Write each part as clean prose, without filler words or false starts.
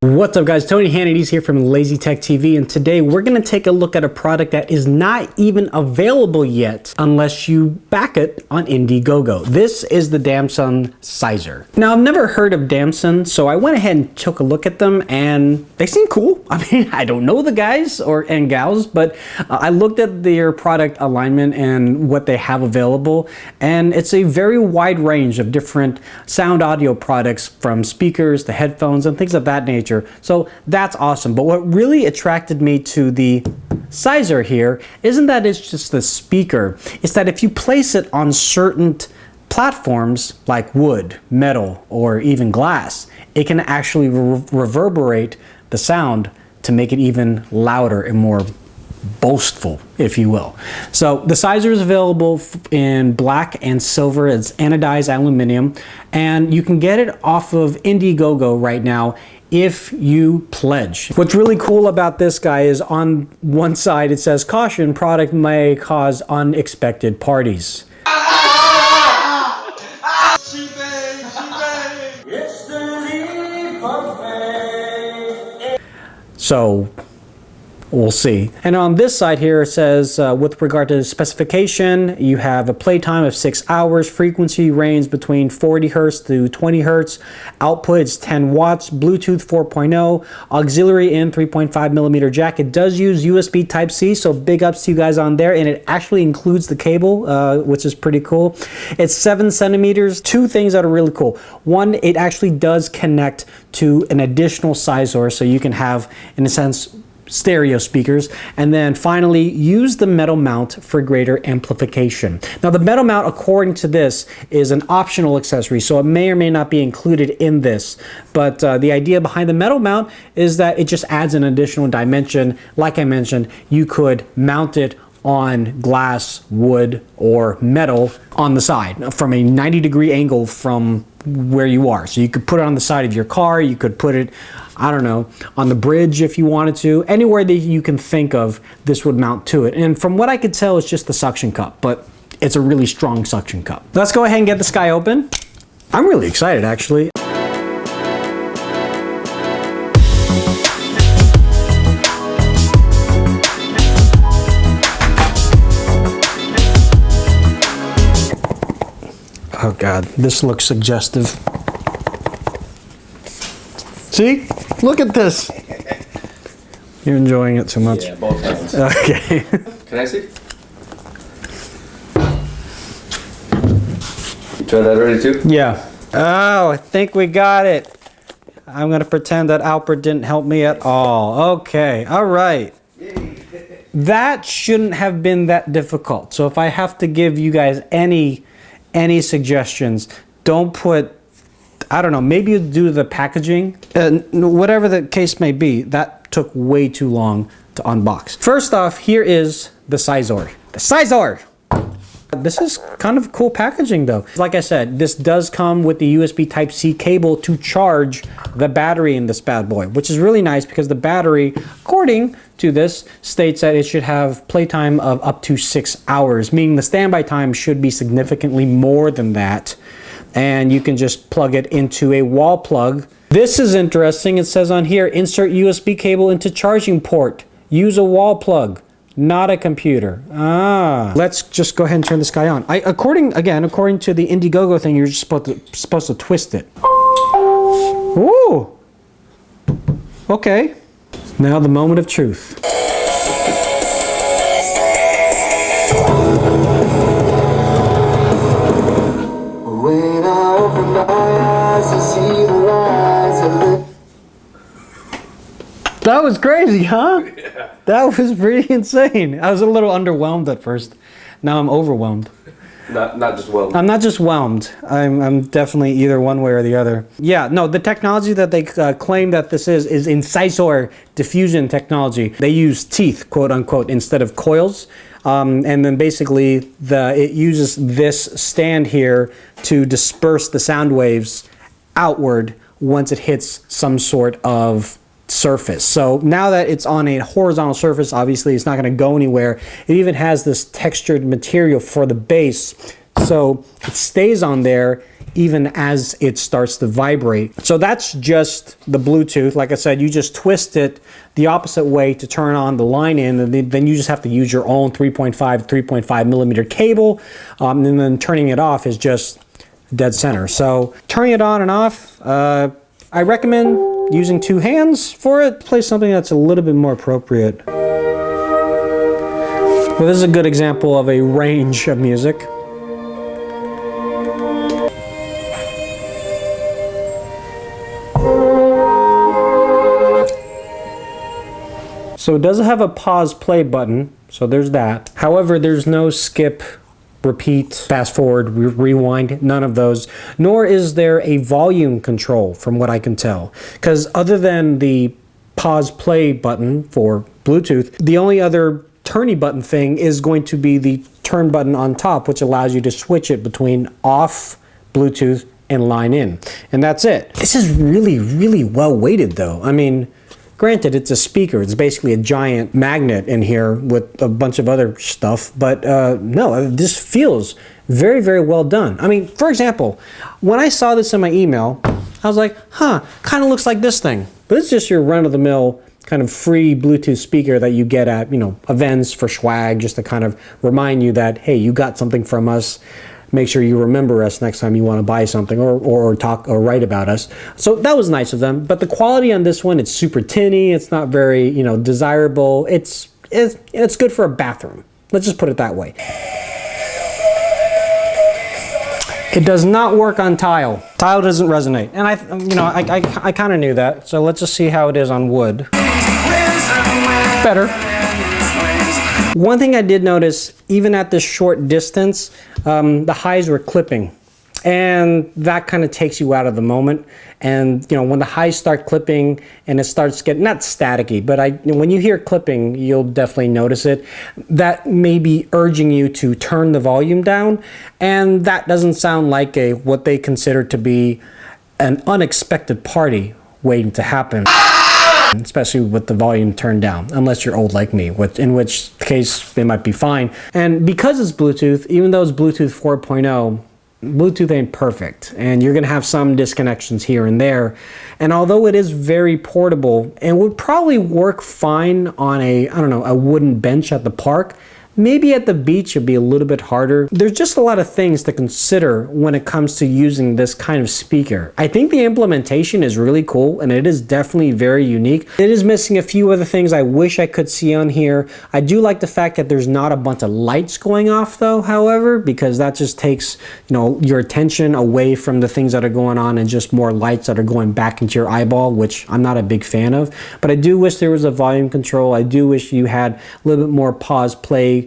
What's up guys, Tony Hannity's here from Lazy Tech TV, and today we're going to take a look at a product that is not even available yet unless you back it on Indiegogo. This is the Damson Cisor. Now I've never heard of Damson, so I went ahead and took a look at them and they seem cool. I mean, I don't know the guys and gals, but I looked at their product alignment and what they have available, and it's a very wide range of different sound audio products, from speakers to headphones and things of that nature. So that's awesome. But what really attracted me to the Cizer here isn't that it's just the speaker. It's that if you place it on certain platforms like wood, metal, or even glass, it can actually reverberate the sound to make it even louder and more boastful, if you will. So the Cizer is available in black and silver. It's anodized aluminum, and you can get it off of Indiegogo right now if you pledge. What's really cool about this guy is on one side it says, "Caution, product may cause unexpected parties." So we'll see. And on this side here it says, with regard to the specification, you have a playtime of 6 hours, frequency range between 40 Hertz to 20 Hertz, output is 10 watts, Bluetooth 4.0, auxiliary in 3.5 millimeter jack. It does use USB Type-C, so big ups to you guys on there, and it actually includes the cable, which is pretty cool. It's 7 centimeters. Two things that are really cool. One, it actually does connect to an additional Cizer, so you can have, in a sense, stereo speakers. And then finally, use the metal mount for greater amplification. Now the metal mount, according to this, is an optional accessory, so it may or may not be included in this, but the idea behind the metal mount is that it just adds an additional dimension. Like I mentioned, you could mount it on glass, wood, or metal on the side from a 90-degree angle from where you are. So you could put it on the side of your car, you could put it, I don't know, on the bridge if you wanted to. Anywhere that you can think of, this would mount to it. And from what I could tell, it's just the suction cup, but it's a really strong suction cup. Let's go ahead and get this guy open. I'm really excited, actually. Oh God, this looks suggestive. See? Look at this. You're enjoying it too much. Yeah, both hands. Okay. Can I see? You try that already too? Yeah. Oh, I think we got it. I'm gonna pretend that Alpert didn't help me at all. Okay, all right. That shouldn't have been that difficult. So if I have to give you guys any suggestions, don't put, I don't know, maybe you do the packaging, whatever the case may be. That took way too long to unbox. First off, here is the Cizer. The Cizer! This is kind of cool packaging though. Like I said, this does come with the USB Type-C cable to charge the battery in this bad boy, which is really nice because the battery, according to this, states that it should have playtime of up to 6 hours, meaning the standby time should be significantly more than that. And you can just plug it into a wall plug. This is interesting. It says on here, insert USB cable into charging port. Use a wall plug, not a computer. Ah, let's just go ahead and turn this guy on. According to the Indiegogo thing, you're just supposed to twist it. Ooh. Okay. Now the moment of truth. When I open my eyes, I see the rise of That was crazy, huh? Yeah. That was pretty insane. I was a little underwhelmed at first. Now I'm overwhelmed. Not just whelmed. I'm not just whelmed. I'm definitely either one way or the other. Yeah, no, the technology that they claim that this is in Cizer diffusion technology. They use teeth, quote unquote, instead of coils. And then basically it uses this stand here to disperse the sound waves outward once it hits some sort of surface. So now that it's on a horizontal surface, obviously it's not going to go anywhere. It even has this textured material for the bass, so it stays on there even as it starts to vibrate. So that's just the Bluetooth. Like I said, you just twist it the opposite way to turn on the line in, and then you just have to use your own 3.5 millimeter cable, and then turning it off is just dead center. So turning it on and off, I recommend using 2 hands for it. Play something that's a little bit more appropriate. Well, this is a good example of a range of music. So it doesn't have a pause play button, so there's that. However, there's no skip, repeat, fast forward, rewind, none of those. Nor is there a volume control from what I can tell. Because other than the pause play button for Bluetooth, the only other turny button thing is going to be the turn button on top, which allows you to switch it between off Bluetooth and line in. And that's it. This is really, really well weighted though. I mean, granted, it's a speaker. It's basically a giant magnet in here with a bunch of other stuff. But no, this feels very, very well done. I mean, for example, when I saw this in my email, I was like, huh, kind of looks like this thing. But it's just your run-of-the-mill kind of free Bluetooth speaker that you get at, you know, events for swag, just to kind of remind you that, hey, you got something from us. Make sure you remember us next time you want to buy something or talk or write about us. So that was nice of them. But the quality on this one, it's super tinny. It's not very, you know, desirable. It's good for a bathroom. Let's just put it that way. It does not work on tile. Tile doesn't resonate. And I kind of knew that. So let's just see how it is on wood. Better. One thing I did notice, even at this short distance, the highs were clipping, and that kind of takes you out of the moment. And you know, when the highs start clipping and it starts getting not staticky, but when you hear clipping, you'll definitely notice it. That may be urging you to turn the volume down, and that doesn't sound like what they consider to be an unexpected party waiting to happen. Especially with the volume turned down, unless you're old like me, in which case it might be fine. And because it's Bluetooth, even though it's Bluetooth 4.0, Bluetooth ain't perfect, and you're gonna have some disconnections here and there. And although it is very portable and would probably work fine on a wooden bench at the park, maybe at the beach it'd be a little bit harder. There's just a lot of things to consider when it comes to using this kind of speaker. I think the implementation is really cool, and it is definitely very unique. It is missing a few other things I wish I could see on here. I do like the fact that there's not a bunch of lights going off though, however, because that just takes, you know, your attention away from the things that are going on and just more lights that are going back into your eyeball, which I'm not a big fan of. But I do wish there was a volume control. I do wish you had a little bit more pause play,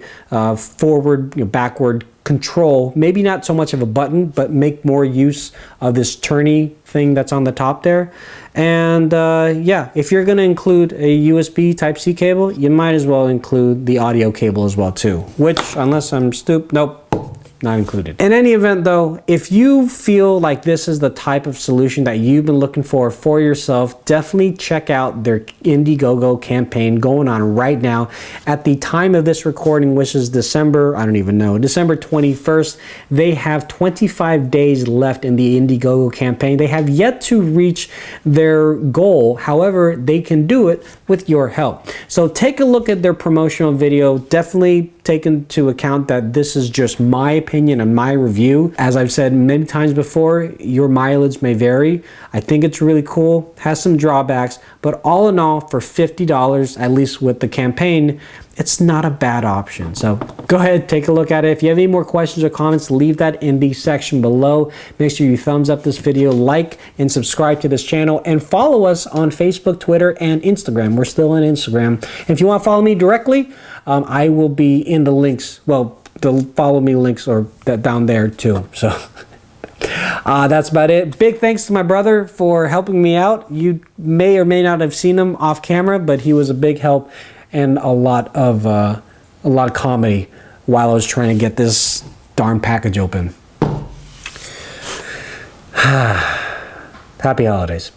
forward, backward control. Maybe not so much of a button, but make more use of this turny thing that's on the top there. And yeah, if you're going to include a USB Type-C cable, you might as well include the audio cable as well too, which, unless I'm stupid, nope, not included. In any event though, if you feel like this is the type of solution that you've been looking for yourself, definitely check out their Indiegogo campaign going on right now. At the time of this recording, which is December 21st, they have 25 days left in the Indiegogo campaign. They have yet to reach their goal. However, they can do it with your help. So take a look at their promotional video. Definitely take into account that this is just my opinion and my review. As I've said many times before, your mileage may vary. I think it's really cool, has some drawbacks, but all in all, for $50, at least with the campaign, it's not a bad option. So go ahead, take a look at it. If you have any more questions or comments, leave that in the section below. Make sure you thumbs up this video, like and subscribe to this channel, and follow us on Facebook, Twitter, and Instagram. We're still on Instagram. And if you want to follow me directly, I will be in the links. Well, the follow me links are down there too. So that's about it. Big thanks to my brother for helping me out. You may or may not have seen him off camera, but he was a big help and a lot of comedy while I was trying to get this darn package open. Happy holidays.